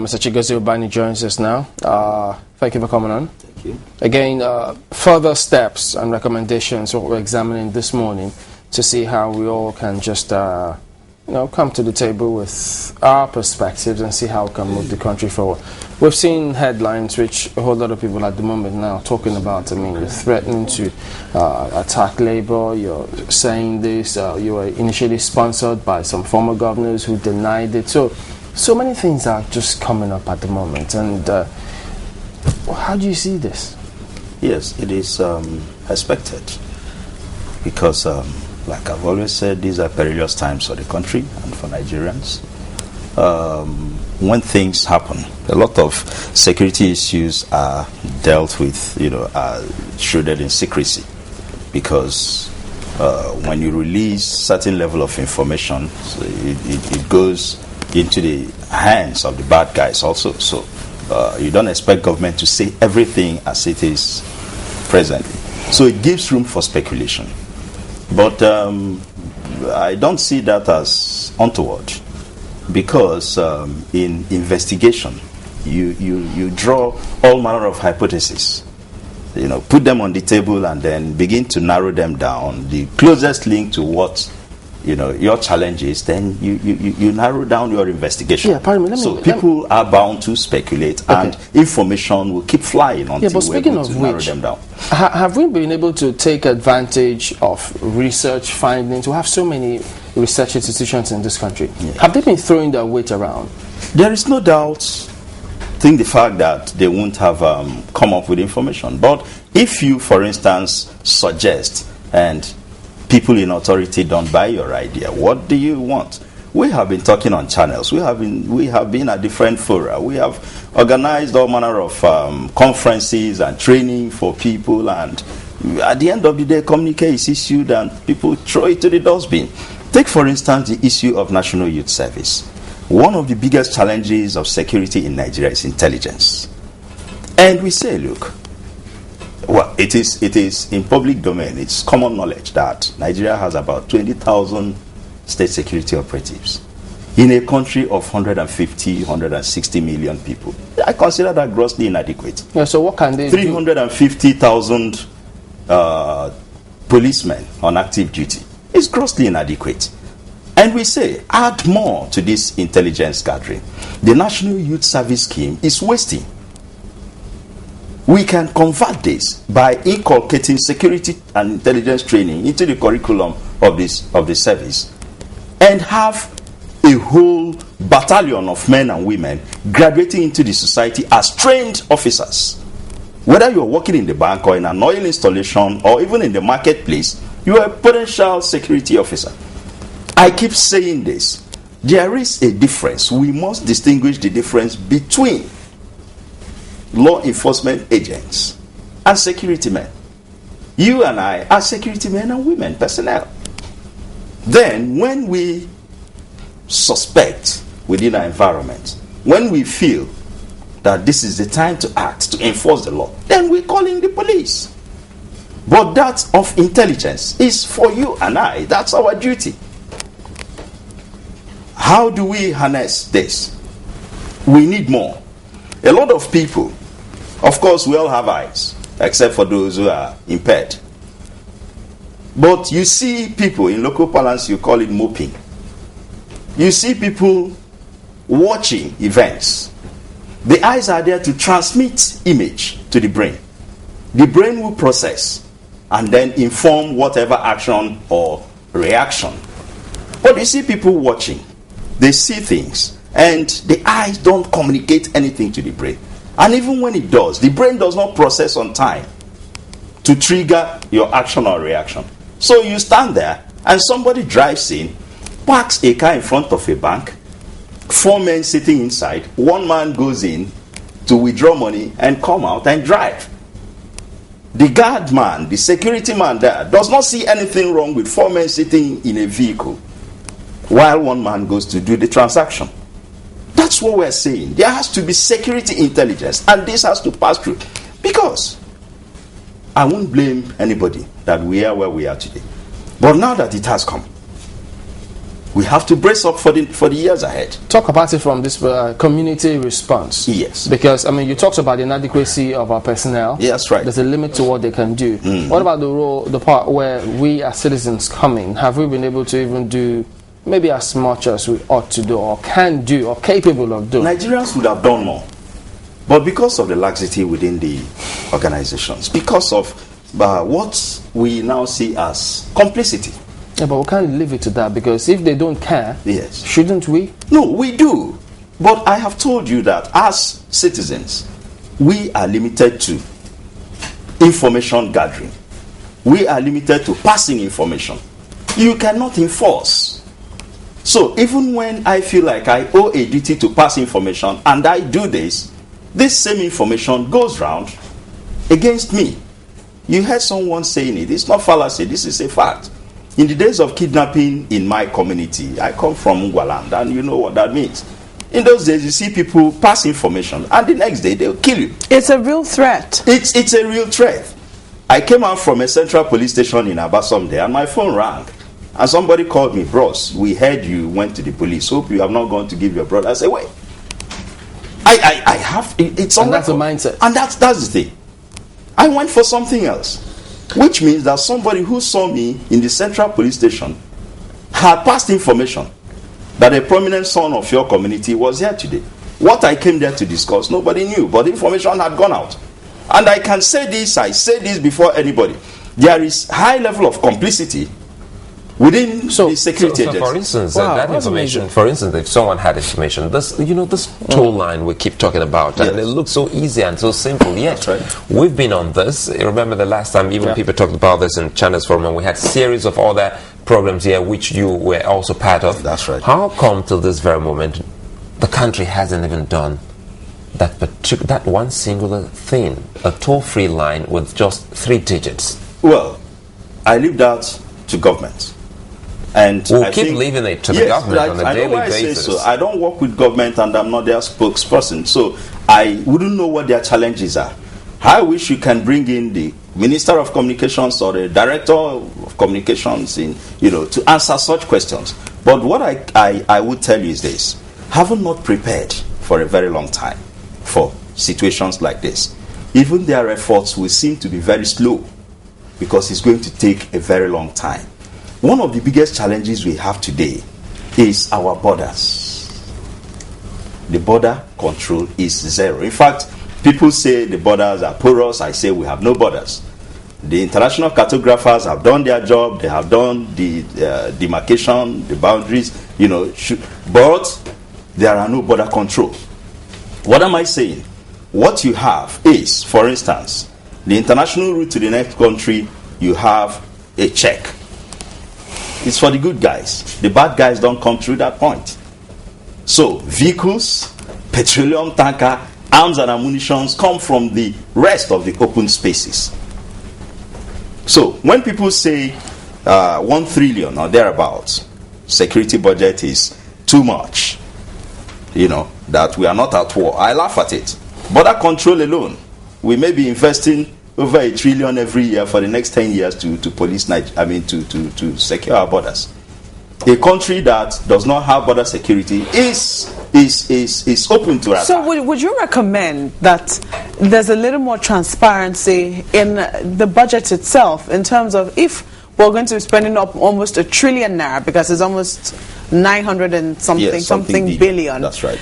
Mr. Chigozie Ubani joins us now. Thank you for coming on. Thank you. Again, further steps and recommendations what we're examining this morning to see how we all can just, come to the table with our perspectives and see how we can move the country forward. We've seen headlines which a whole lot of people at the moment now talking about. You're threatening to attack Labour, you're saying this, you were initially sponsored by some former governors who denied it. So many things are just coming up at the moment. And how do you see this? Yes, it is expected because, like I've always said, these are perilous times for the country and for Nigerians. When things happen, a lot of security issues are dealt with, are shrouded in secrecy, because when you release certain level of information, so it goes into the hands of the bad guys also. So you don't expect government to say everything as it is presently. So it gives room for speculation. But I don't see that as untoward, because in investigation, you draw all manner of hypotheses, put them on the table and then begin to narrow them down. The closest link to what your challenge is, then you narrow down your investigation. Yeah, pardon me. People are bound to speculate, and information will keep flying until we're able to narrow them down. Have we been able to take advantage of research findings? We have so many research institutions in this country. Yeah. Have they been throwing their weight around? There is no doubt in the fact that they won't have come up with information. But if you, for instance, suggest and people in authority don't buy your idea, what do you want? We have been talking on channels. We have been at different fora. We have organized all manner of conferences and training for people, and at the end of the day, communique is issued and people throw it to the dustbin. Take, for instance, the issue of National Youth Service. One of the biggest challenges of security in Nigeria is intelligence. And we say, look, well, it is in public domain. It's common knowledge that Nigeria has about 20,000 state security operatives in a country of 150, 160 million people. I consider that grossly inadequate. Yeah, so what can they do? 350,000 policemen on active duty is grossly inadequate. And we say, add more to this intelligence gathering. The National Youth Service Scheme is wasting. We can convert this by inculcating security and intelligence training into the curriculum of the service, and have a whole battalion of men and women graduating into the society as trained officers. Whether you're working in the bank or in an oil installation or even in the marketplace, you are a potential security officer. I keep saying this. There is a difference. We must distinguish the difference between law enforcement agents and security men. You and I are security men and women, personnel. Then when we suspect within our environment, when we feel that this is the time to act, to enforce the law, then we call in the police. But that of intelligence is for you and I. That's our duty. How do we harness this? We need more. A lot of people, of course, we all have eyes, except for those who are impaired. But you see people, in local parlance you call it moping. You see people watching events. The eyes are there to transmit image to the brain. The brain will process and then inform whatever action or reaction. But you see people watching. They see things, and the eyes don't communicate anything to the brain. And even when it does, the brain does not process on time to trigger your action or reaction. So you stand there and somebody drives in, parks a car in front of a bank, 4 men sitting inside, 1 man goes in to withdraw money and come out and drive. The guard man, the security man there, does not see anything wrong with 4 men sitting in a vehicle while 1 man goes to do the transaction. That's what we're saying. There has to be security intelligence, and this has to pass through. Because I won't blame anybody that we are where we are today. But now that it has come, we have to brace up for the years ahead. Talk about it from this community response. Yes. Because, I mean, you talked about the inadequacy of our personnel. Yeah, that's right. There's a limit to what they can do. What about the part where we as citizens come in? Have we been able to even do maybe as much as we ought to do or can do or capable of doing? Nigerians would have done more. But because of the laxity within the organizations, because of what we now see as complicity. Yeah, but we can't leave it to that, because if they don't care, yes, shouldn't we? No, we do. But I have told you that as citizens, we are limited to information gathering. We are limited to passing information. You cannot enforce. So even when I feel like I owe a duty to pass information and I do this same information goes round against me. You heard someone saying it. It's not fallacy. This is a fact. In the days of kidnapping in my community, I come from Ngwaland, and you know what that means. In those days, you see people pass information, and the next day they'll kill you. It's a real threat. It's a real threat. I came out from a central police station in Aba someday, and my phone rang. And somebody called me, "Bros, we heard you went to the police. Hope you have not gone to give your brother." I said, "Wait. I have, it's on and that's record." a mindset. And that's the thing. I went for something else, which means that somebody who saw me in the central police station had passed information that a prominent son of your community was here today. What I came there to discuss, nobody knew, but information had gone out. And I can say this, I say this before anybody. There is high level of complicity within the security agency. For instance, that information, for instance, if someone had information, this toll line we keep talking about, and it looks so easy and so simple, yet we've been on this. Remember the last time even people talked about this in Channels Forum, and we had series of other programs here which you were also part of. That's right. How come till this very moment the country hasn't even done that one singular thing, a toll-free line with just 3 digits? Well, I leave that to government. And we'll keep leaving it to the government on a daily basis. So. I don't work with government and I'm not their spokesperson, so I wouldn't know what their challenges are. I wish you can bring in the Minister of Communications or the Director of Communications to answer such questions. But what I would tell you is this: having not prepared for a very long time for situations like this, even their efforts will seem to be very slow because it's going to take a very long time. One of the biggest challenges we have today is our borders. The border control is zero. In fact, people say the borders are porous. I say we have no borders. The international cartographers have done their job. They have done the demarcation, the boundaries, but there are no border control. What am I saying? What you have is, for instance, the international route to the next country, you have a check. It's for the good guys. The bad guys don't come through that point. So, vehicles, petroleum tanker, arms and ammunition come from the rest of the open spaces. So, when people say 1 trillion or thereabouts, security budget is too much, that we are not at war, I laugh at it. Border control alone, we may be investing over 1 trillion every year for the next 10 years to police to secure our borders. A country that does not have border security is open to attack. So would you recommend that there's a little more transparency in the budget itself, in terms of if we're going to be spending up almost 1 trillion naira, because it's almost 900 and something billion. That's right.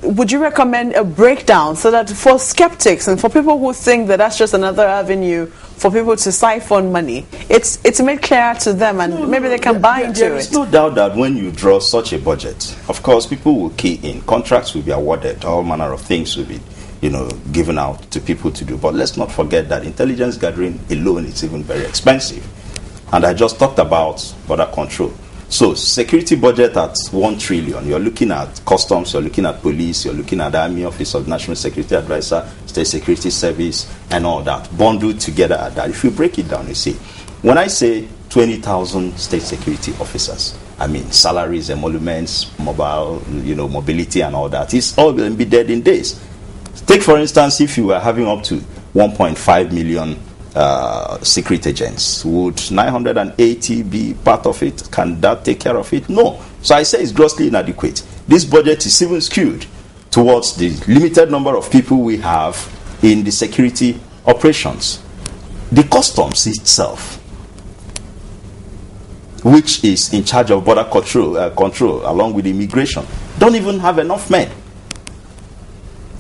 Would you recommend a breakdown so that for skeptics and for people who think that that's just another avenue for people to siphon money, it's made clear to them, and maybe they can buy into it? There is no doubt that when you draw such a budget, of course, people will key in. Contracts will be awarded. All manner of things will be given out to people to do. But let's not forget that intelligence gathering alone is even very expensive. And I just talked about border control. So, security budget at 1 trillion. You're looking at customs, you're looking at police, you're looking at the Army Office of National Security Advisor, State Security Service, and all that, bundled together at that. If you break it down, you see, when I say 20,000 state security officers, I mean salaries, emoluments, mobility, and all that. It's all embedded in this. Take, for instance, if you were having up to 1.5 million secret agents, would 980 be part of it? Can that take care of it? No. So I say it's grossly inadequate. This budget is even skewed towards the limited number of people we have in the security operations. The customs itself, which is in charge of border control along with immigration, don't even have enough men.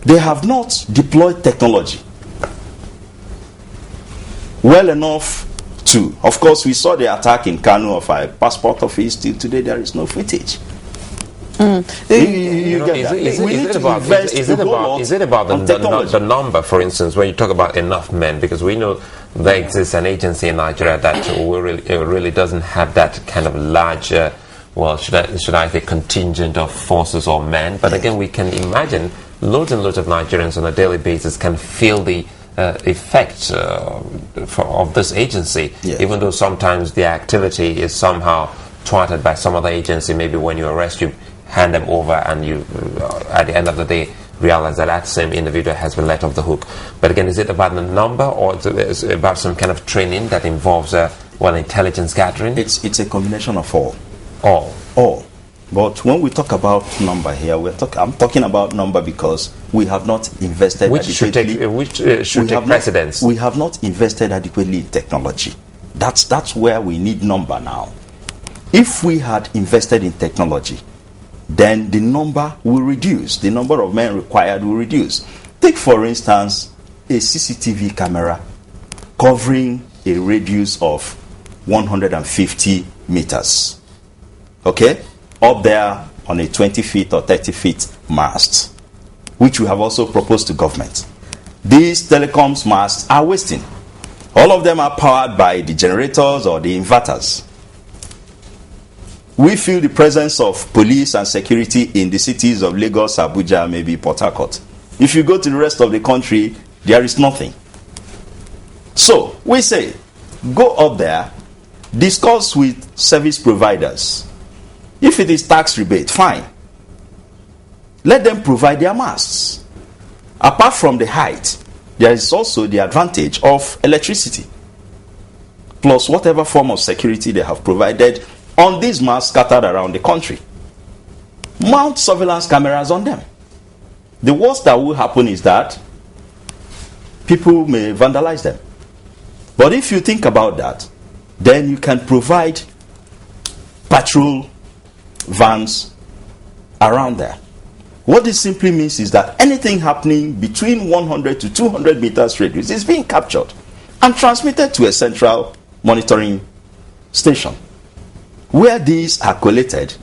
They have not deployed technology well enough to. Of course, we saw the attack in Kano of a passport office. Till today, there is no footage. Is it about the number, for instance, when you talk about enough men? Because we know there exists an agency in Nigeria that really doesn't have that kind of large, should I say, contingent of forces or men. But again, we can imagine loads and loads of Nigerians on a daily basis can feel the effect of this agency, even though sometimes the activity is somehow thwarted by some other agency. Maybe when you arrest, you hand them over, and you at the end of the day realize that that same individual has been let off the hook. But again, is it about the number, or is it about some kind of training that involves intelligence gathering? It's a combination of all. All. But when we talk about number here, I'm talking about number because we have not invested adequately. Which should take precedence. We have not invested adequately in technology. That's where we need number now. If we had invested in technology, then the number will reduce. The number of men required will reduce. Take, for instance, a CCTV camera covering a radius of 150 meters. Okay? Up there on a 20 feet or 30 feet mast, which we have also proposed to government. These telecoms masts are wasting. All of them are powered by the generators or the inverters. We feel the presence of police and security in the cities of Lagos, Abuja, maybe Port Harcourt. If you go to the rest of the country, there is nothing. So, we say, go up there, discuss with service providers. If it is tax rebate, fine. Let them provide their masts. Apart from the height, there is also the advantage of electricity, plus whatever form of security they have provided on these masts scattered around the country. Mount surveillance cameras on them. The worst that will happen is that people may vandalize them. But if you think about that, then you can provide patrol vans around there. What this simply means is that anything happening between 100 to 200 meters radius is being captured and transmitted to a central monitoring station, where these are collated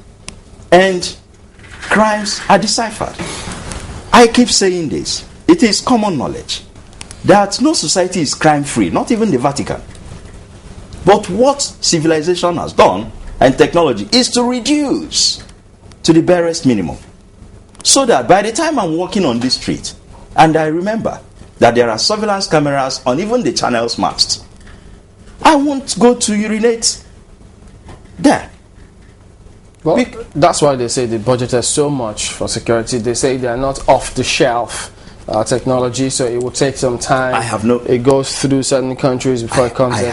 and crimes are deciphered. I keep saying this. It is common knowledge that no society is crime-free, not even the Vatican. But what civilization has done and technology is to reduce to the barest minimum, so that by the time I'm walking on this street and I remember that there are surveillance cameras on even the channel's mast, I won't go to urinate there. Well, that's why they say they budgeted so much for security. They say they are not off-the-shelf technology, so it will take some time. It goes through certain countries before it comes there.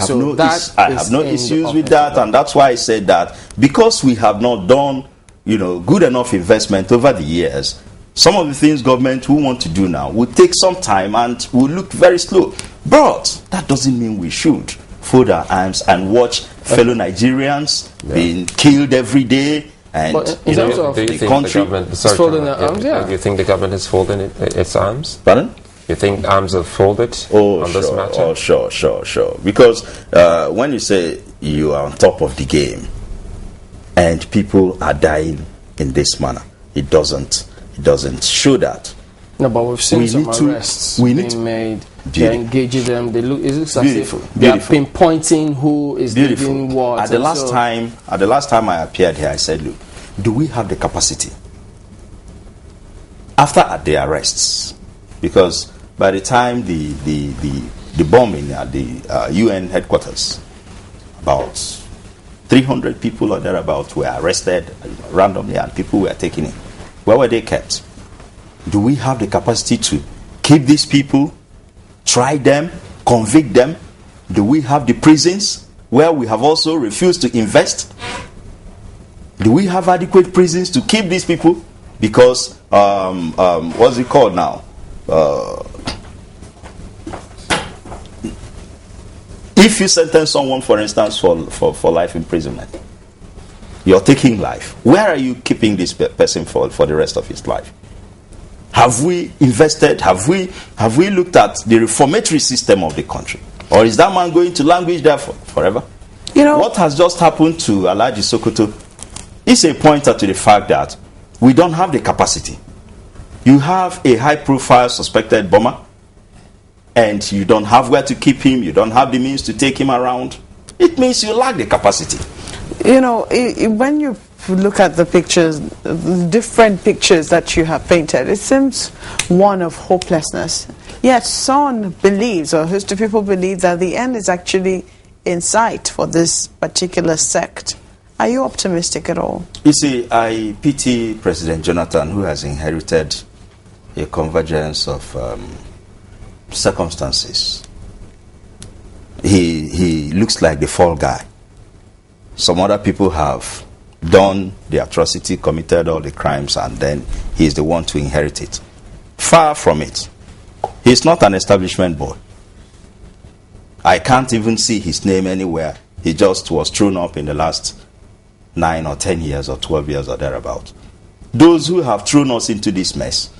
I have no issues with that, and that's why I said that because we have not done, good enough investment over the years. Some of the things government will want to do now will take some time and will look very slow. But that doesn't mean we should fold our arms and watch fellow Nigerians being killed every day. And do you think the government is folding its arms? Pardon? You think arms are folded on this matter? Oh, sure. Because when you say you are on top of the game and people are dying in this manner, it doesn't show that. No, but we've seen some arrests being made. They're engaging them. It looks as if they are pinpointing who is doing what. At the last time I appeared here, I said, look, do we have the capacity? After the arrests, because by the time the bombing at the UN headquarters, about 300 people or thereabouts were arrested randomly, and people were taken in. Where were they kept? Do we have the capacity to keep these people, try them, convict them? Do we have the prisons where we have also refused to invest? Do we have adequate prisons to keep these people? Because, what's it called now? If you sentence someone, for instance, for life imprisonment, you're taking life. Where are you keeping this person for the rest of his life? Have we invested? Have we looked at the reformatory system of the country? Or is that man going to languish there forever? You know, what has just happened to Alhaji Sokoto is a pointer to the fact that we don't have the capacity. You have a high-profile suspected bomber, and you don't have where to keep him, you don't have the means to take him around. It means you lack the capacity. You know, when you look at the pictures, the different pictures that you have painted, it seems one of hopelessness. Yet some believes, or who's to people believe, that the end is actually in sight for this particular sect. Are you optimistic at all? You see, I pity President Jonathan, who has inherited a convergence of circumstances. He looks like the fall guy. Some other people have done the atrocity, committed all the crimes, and then he's the one to inherit it. Far from it. He's not an establishment boy. I can't even see his name anywhere. He just was thrown up in the last 9 or 10 years or 12 years or thereabout. Those who have thrown us into this mess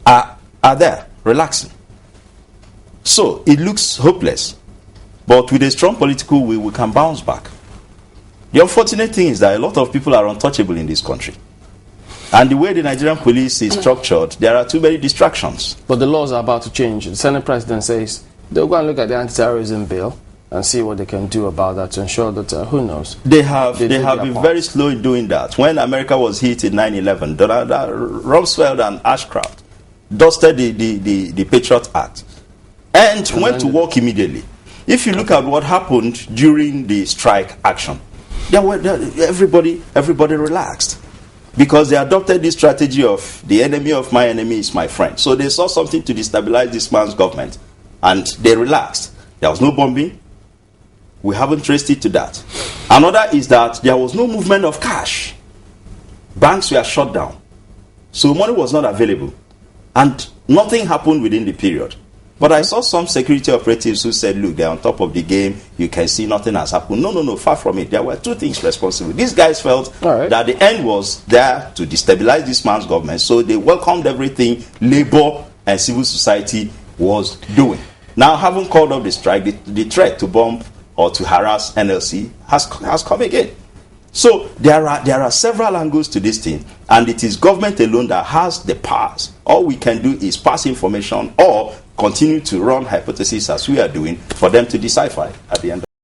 are there, relaxing. So it looks hopeless. But with a strong political will, we can bounce back. The unfortunate thing is that a lot of people are untouchable in this country. And the way the Nigerian police is structured, there are too many distractions. But the laws are about to change. The Senate President says they'll go and look at the anti-terrorism bill and see what they can do about that to ensure that, who knows. They have been very slow in doing that. When America was hit in 9/11, Rumsfeld and Ashcroft dusted the Patriot Act and went to work immediately. If you look at what happened during the strike action, everybody relaxed, because they adopted this strategy of the enemy of my enemy is my friend. So they saw something to destabilize this man's government, and they relaxed. There was no bombing. We haven't traced it to that. Another is that there was no movement of cash. Banks were shut down. So money was not available. And nothing happened within the period. But I saw some security operatives who said, look, they're on top of the game. You can see nothing has happened. No, far from it. There were two things responsible. These guys felt that the end was there to destabilize this man's government. So they welcomed everything labor and civil society was doing. Now, having called off the strike, the threat to bomb or to harass NLC has come again. So there are several angles to this thing, and it is government alone that has the powers. All we can do is pass information or continue to run hypotheses as we are doing for them to decipher at the end.